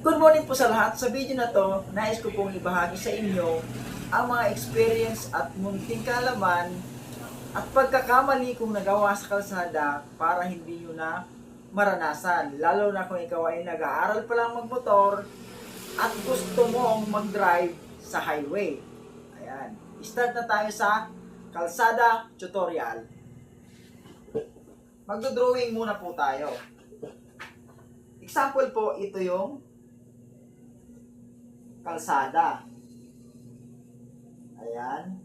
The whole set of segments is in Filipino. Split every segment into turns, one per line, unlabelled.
Good morning po sa lahat. Sa video na to, nais ko pong ibahagi sa inyo ang mga experience at munting kaalaman at pagkakamali kong nagawa sa kalsada para hindi nyo na maranasan. Lalo na kung ikaw ay nag-aaral pa lang magmotor at gusto mong mag-drive sa highway. Ayan. Start na tayo sa kalsada tutorial. Magdo-drawing muna po tayo. Example po, ito yung kalsada. Ayan.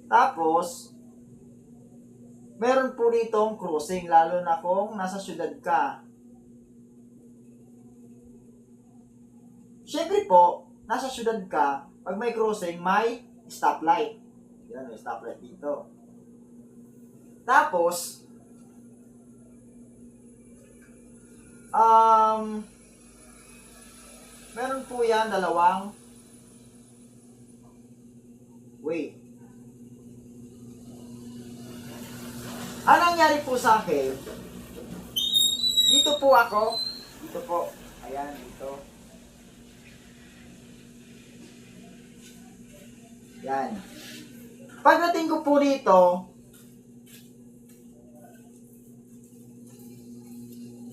Tapos, meron po ditong crossing, lalo na kung nasa syudad ka. Siyempre po, nasa syudad ka, pag may crossing, may stoplight. Yan, may stoplight dito. Tapos, meron po yan dalawang way. Ang nangyari po sa akin, dito po ako, dito po, ayan, dito. Yan. Pagdating ko po dito,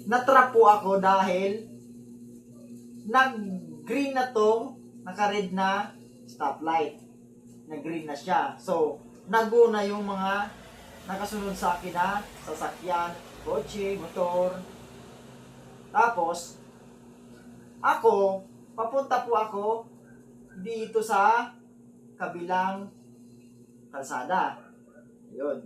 natrap po ako dahil nag-green na tong naka-red na stoplight. Nag-green na siya. So, nag-go na yung mga nakasunod sa akin na sasakyan, kotse, motor. Tapos, ako, papunta po ako dito sa kabilang kalsada. Yun.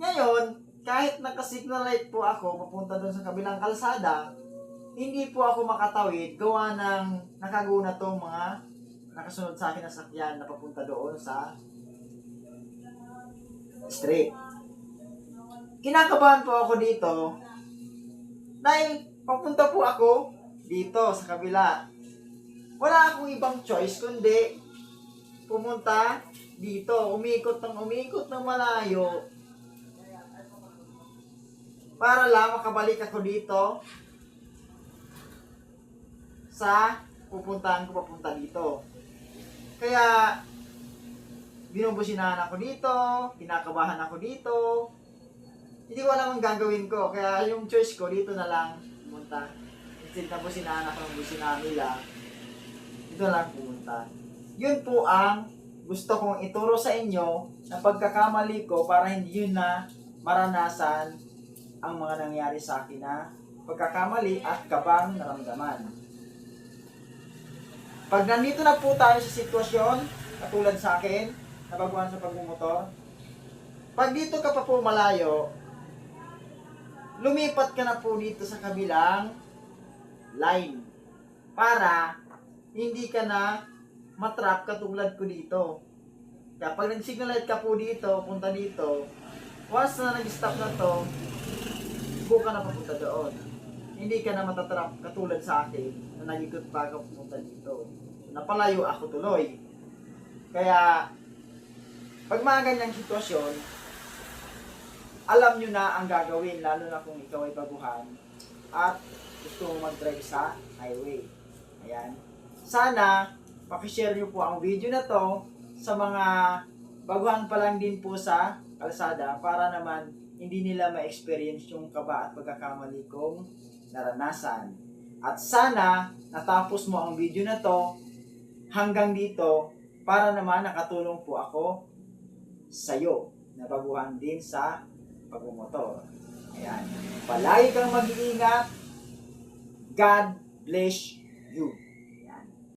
Ngayon, kahit naka-signal light po ako papunta doon sa kabilang kalsada, hindi po ako makatawid gawa ng nakaguna tong mga nakasunod sa akin na sakyan na papunta doon sa street. Kinakabahan po ako dito dahil papunta po ako dito sa kabila. Wala akong ibang choice kundi pumunta dito, umikot ng malayo para lang makabalik ako dito sa pupuntahan ko papunta dito. Kaya binubusinahan ako dito, kinakabahan ako dito. Hindi ko alam ang gagawin ko. Kaya yung choice ko dito na lang pumunta. Instead na businahan ako ng businahan nila, dito na lang pumunta. Yun po ang gusto kong ituro sa inyo na pagkakamali ko para hindi yun na maranasan ang mga nangyari sa akin na pagkakamali at kabang naramdaman. Pag nandito na po tayo sa sitwasyon, katulad sa akin, nabaguhan sa pagmumotor, pag dito ka pa po malayo, lumipat ka na po dito sa kabilang line para hindi ka na matrap katulad ko dito. Kaya pag nag-signal light ka po dito, punta dito, once na nag-stop na to, go ka na papunta doon. Hindi ka na matatrap katulad sa akin na nag-ikot pa ako pumunta dito. Napalayo ako tuloy. Kaya, pag mga ganyang sitwasyon, alam nyo na ang gagawin, lalo na kung ikaw ay baguhan at gusto mo mag-drive sa highway. Ayan. Sana, pakishare nyo po ang video na to sa mga baguhan pa lang din po sa kalsada para naman hindi nila ma-experience yung kaba at pagkakamali kong naranasan. At sana natapos mo ang video na to hanggang dito para naman nakatulong po ako sa'yo na baguhan din sa pagmumotor. Ayan. Palagi kang mag-iingat. God bless you.